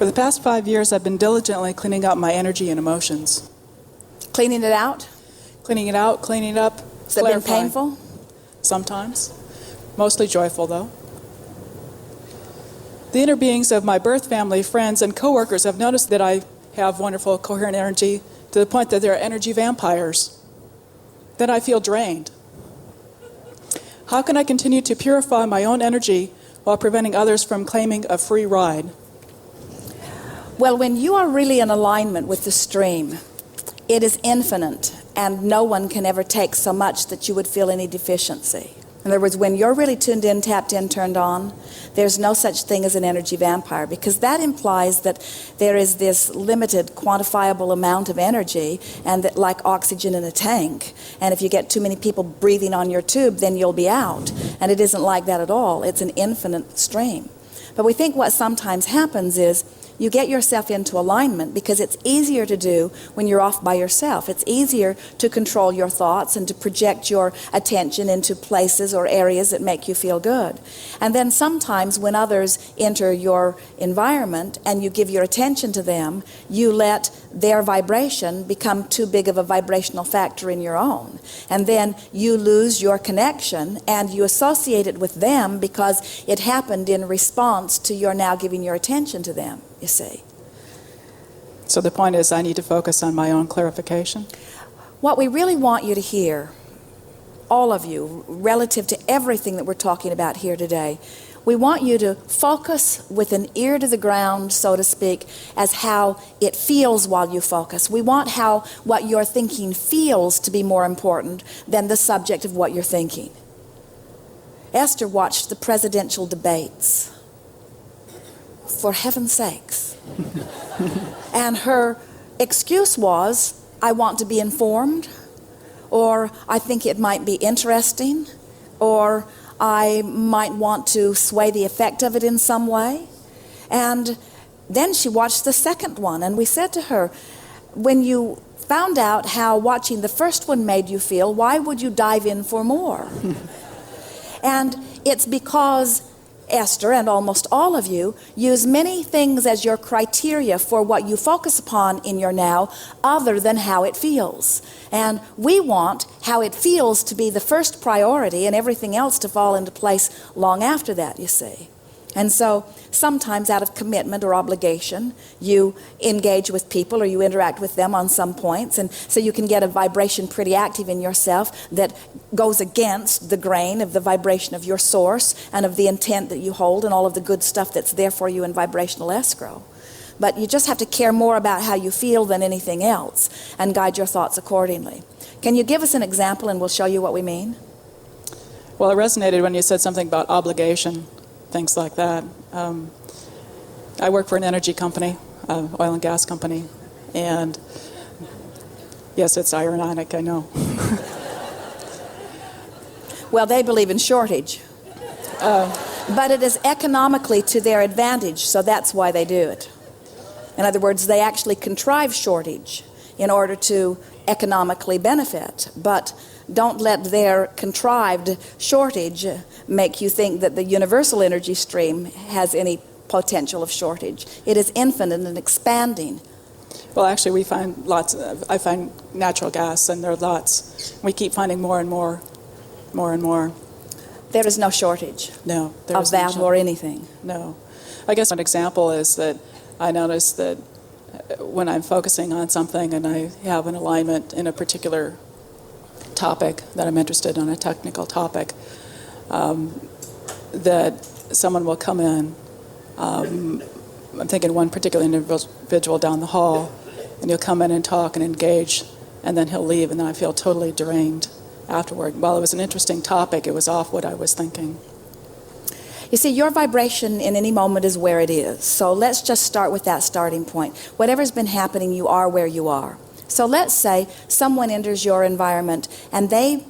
For the past 5 years, I've been diligently cleaning up my energy and emotions. Cleaning it out? Cleaning it out, cleaning it up. Has it been painful? Sometimes. Mostly joyful, though. The inner beings of my birth family, friends, and coworkers have noticed that I have wonderful, coherent energy to the point that they're energy vampires. Then I feel drained. How can I continue to purify my own energy while preventing others from claiming a free ride? Well, when you are really in alignment with the stream, it is infinite, and no one can ever take so much that you would feel any deficiency. In other words, when you're really tuned in, tapped in, turned on, there's no such thing as an energy vampire, because that implies that there is this limited, quantifiable amount of energy, and that like oxygen in a tank, and if you get too many people breathing on your tube, then you'll be out. And it isn't like that at all. It's an infinite stream. But we think what sometimes happens is you get yourself into alignment because it's easier to do when you're off by yourself. It's easier to control your thoughts and to project your attention into places or areas that make you feel good. And then sometimes when others enter your environment and you give your attention to them, you let their vibration become too big of a vibrational factor in your own. And then you lose your connection and you associate it with them because it happened in response to your now giving your attention to them, you see. So the point is I need to focus on my own clarification? What we really want you to hear, all of you, relative to everything that we're talking about here today, we want you to focus with an ear to the ground, so to speak, as how it feels while you focus. We want how what you're thinking feels to be more important than the subject of what you're thinking. Esther watched the presidential debates. For heaven's sakes. And her excuse was, I want to be informed, or I think it might be interesting, or I might want to sway the effect of it in some way. And then she watched the second one, and we said to her, when you found out how watching the first one made you feel, why would you dive in for more? And it's because Esther and almost all of you use many things as your criteria for what you focus upon in your now other than how it feels. And we want how it feels to be the first priority and everything else to fall into place long after that, you see. And so sometimes out of commitment or obligation, you engage with people or you interact with them on some points, and so you can get a vibration pretty active in yourself that goes against the grain of the vibration of your source and of the intent that you hold and all of the good stuff that's there for you in vibrational escrow. But you just have to care more about how you feel than anything else and guide your thoughts accordingly. Can you give us an example and we'll show you what we mean? Well, it resonated when you said something about obligation. Things like that. I work for an energy company, oil and gas company, and yes, it's ironic, I know. Well, they believe in shortage, but it is economically to their advantage, so that's why they do it. In other words, they actually contrive shortage in order to economically benefit, but don't let their contrived shortage make you think that the universal energy stream has any potential of shortage. It is infinite and expanding. Well, actually, we find I find natural gas, and there are lots. We keep finding more and more and more. There is no shortage of that or anything. No. I guess an example is that I notice that when I'm focusing on something and I have an alignment in a particular topic that I'm interested in, a technical topic, that someone will come in. I'm thinking one particular individual down the hall, and he'll come in and talk and engage, and then he'll leave, and then I feel totally drained afterward. While it was an interesting topic, it was off what I was thinking. You see, your vibration in any moment is where it is. So let's just start with that starting point. Whatever's been happening, you are where you are. So let's say someone enters your environment and they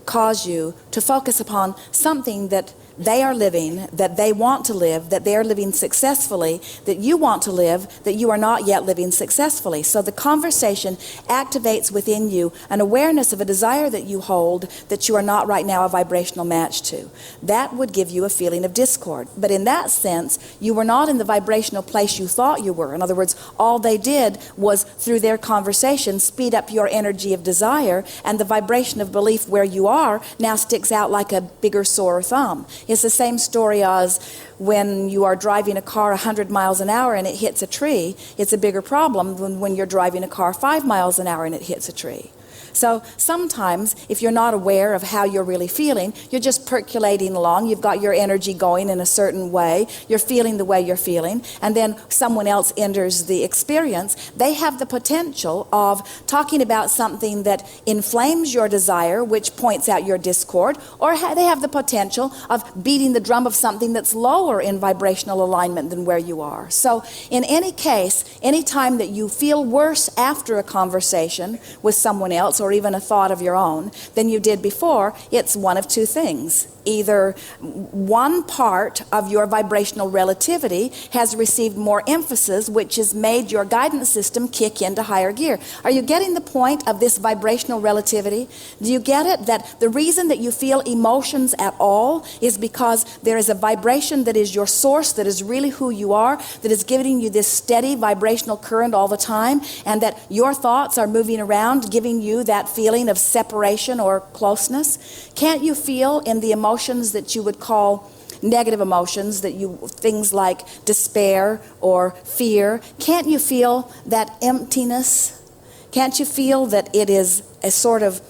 cause you to focus upon something that they are living, that they want to live, that they are living successfully, that you want to live, that you are not yet living successfully. So the conversation activates within you an awareness of a desire that you hold that you are not right now a vibrational match to. That would give you a feeling of discord. But in that sense, you were not in the vibrational place you thought you were. In other words, all they did was, through their conversation, speed up your energy of desire, and the vibration of belief where you are now sticks out like a bigger, sore thumb. It's the same story as when you are driving a car 100 miles an hour and it hits a tree. It's a bigger problem than when you're driving a car 5 miles an hour and it hits a tree. So sometimes, if you're not aware of how you're really feeling, you're just percolating along. You've got your energy going in a certain way. You're feeling the way you're feeling. And then someone else enters the experience. They have the potential of talking about something that inflames your desire, which points out your discord, or they have the potential of beating the drum of something that's lower in vibrational alignment than where you are. So in any case, any time that you feel worse after a conversation with someone else, or even a thought of your own, than you did before, it's one of two things. Either one part of your vibrational relativity has received more emphasis, which has made your guidance system kick into higher gear. Are you getting the point of this vibrational relativity? Do you get it? That the reason that you feel emotions at all is because there is a vibration that is your source, that is really who you are, that is giving you this steady vibrational current all the time, and that your thoughts are moving around, giving you that feeling of separation or closeness. Can't you feel in the emotions that you would call negative emotions, things like despair or fear, can't you feel that emptiness? Can't you feel that it is a sort of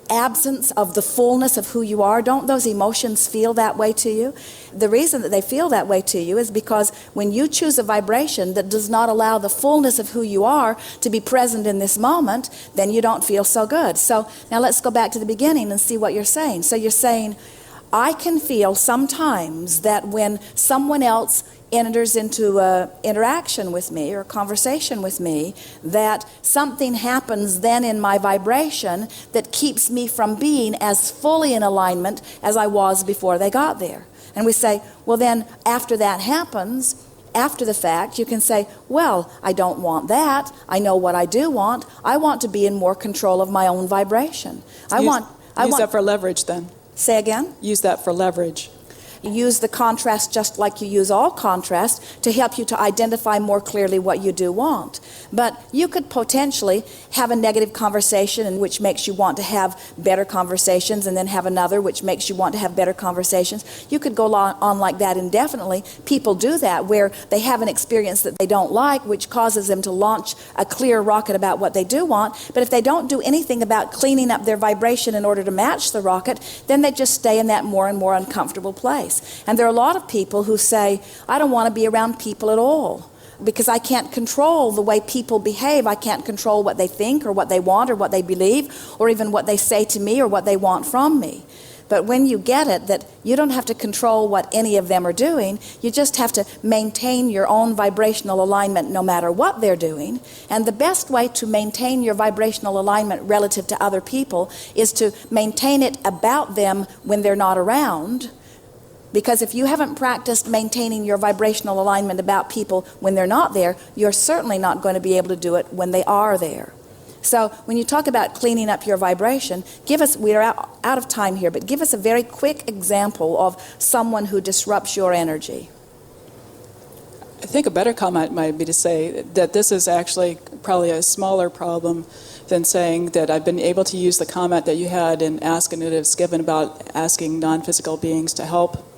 absence of the fullness of who you are? Don't those emotions feel that way to you? The reason that they feel that way to you is because when you choose a vibration that does not allow the fullness of who you are to be present in this moment, then you don't feel so good. So now let's go back to the beginning and see what you're saying. So you're saying, I can feel sometimes that when someone else enters into an interaction with me or a conversation with me, that something happens then in my vibration that keeps me from being as fully in alignment as I was before they got there. And we say, well then, after that happens, after the fact, you can say, well, I don't want that. I know what I do want. I want to be in more control of my own vibration. Use that for leverage then. Say again? Use that for leverage. Use the contrast just like you use all contrast to help you to identify more clearly what you do want. But you could potentially have a negative conversation in which makes you want to have better conversations, and then have another which makes you want to have better conversations. You could go on like that indefinitely. People do that where they have an experience that they don't like, which causes them to launch a clear rocket about what they do want. But if they don't do anything about cleaning up their vibration in order to match the rocket, then they just stay in that more and more uncomfortable place. And there are a lot of people who say, I don't want to be around people at all because I can't control the way people behave. I can't control what they think or what they want or what they believe or even what they say to me or what they want from me. But when you get it, that you don't have to control what any of them are doing, you just have to maintain your own vibrational alignment no matter what they're doing. And the best way to maintain your vibrational alignment relative to other people is to maintain it about them when they're not around. Because if you haven't practiced maintaining your vibrational alignment about people when they're not there, you're certainly not going to be able to do it when they are there. So when you talk about cleaning up your vibration, we're out of time here, but give us a very quick example of someone who disrupts your energy. I think a better comment might be to say that this is actually probably a smaller problem than saying that I've been able to use the comment that you had in Ask Anita's given about asking non-physical beings to help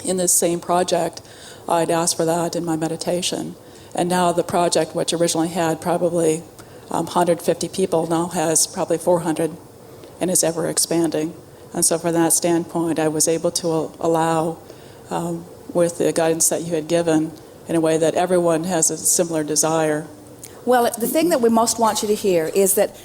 in this same project. I'd asked for that in my meditation. And now the project, which originally had probably 150 people, now has probably 400 and is ever expanding. And so from that standpoint, I was able to allow, with the guidance that you had given, in a way that everyone has a similar desire. Well, the thing that we most want you to hear is that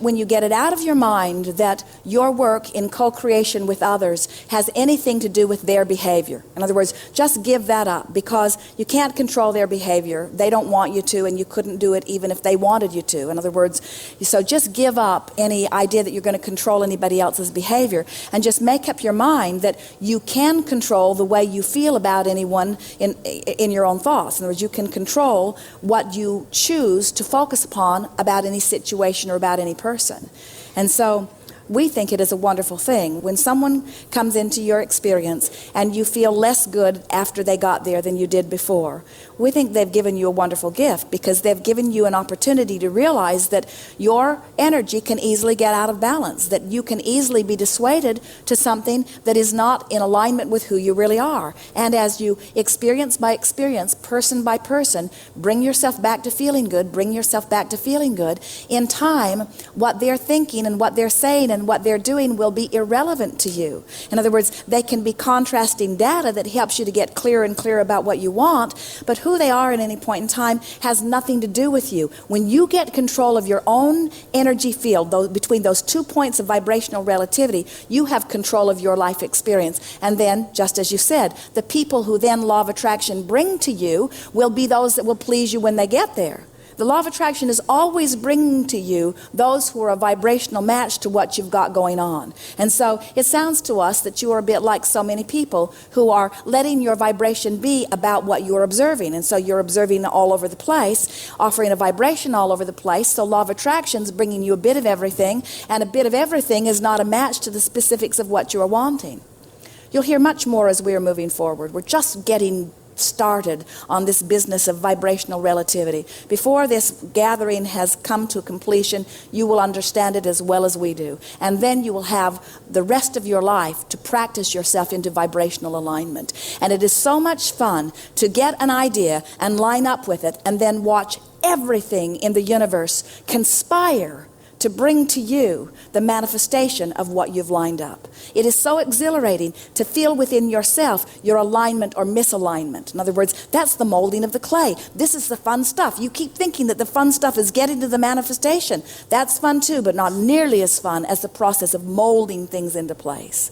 when you get it out of your mind that your work in co-creation with others has anything to do with their behavior. In other words, just give that up, because you can't control their behavior. They don't want you to, and you couldn't do it even if they wanted you to. In other words, so just give up any idea that you're going to control anybody else's behavior, and just make up your mind that you can control the way you feel about anyone in your own thoughts. In other words, you can control what you choose to focus upon about any situation or about any person. And so we think it is a wonderful thing when someone comes into your experience and you feel less good after they got there than you did before. We think they've given you a wonderful gift, because they've given you an opportunity to realize that your energy can easily get out of balance, that you can easily be dissuaded to something that is not in alignment with who you really are. And as you experience by experience, person by person, bring yourself back to feeling good, in time, what they're thinking and what they're saying and what they're doing will be irrelevant to you. In other words, they can be contrasting data that helps you to get clearer and clearer about what you want, but who they are at any point in time has nothing to do with you. When you get control of your own energy field, between those 2 points of vibrational relativity, you have control of your life experience. And then, just as you said, the people who then law of attraction bring to you will be those that will please you when they get there. The law of attraction is always bringing to you those who are a vibrational match to what you've got going on. And so it sounds to us that you are a bit like so many people who are letting your vibration be about what you're observing. And so you're observing all over the place, offering a vibration all over the place. So law of attraction is bringing you a bit of everything, and a bit of everything is not a match to the specifics of what you are wanting. You'll hear much more as we are moving forward. We're just getting started on this business of vibrational relativity. Before this gathering has come to completion, you will understand it as well as we do. And then you will have the rest of your life to practice yourself into vibrational alignment. And it is so much fun to get an idea and line up with it, and then watch everything in the universe conspire to bring to you the manifestation of what you've lined up. It is so exhilarating to feel within yourself your alignment or misalignment. In other words, that's the molding of the clay. This is the fun stuff. You keep thinking that the fun stuff is getting to the manifestation. That's fun too, but not nearly as fun as the process of molding things into place.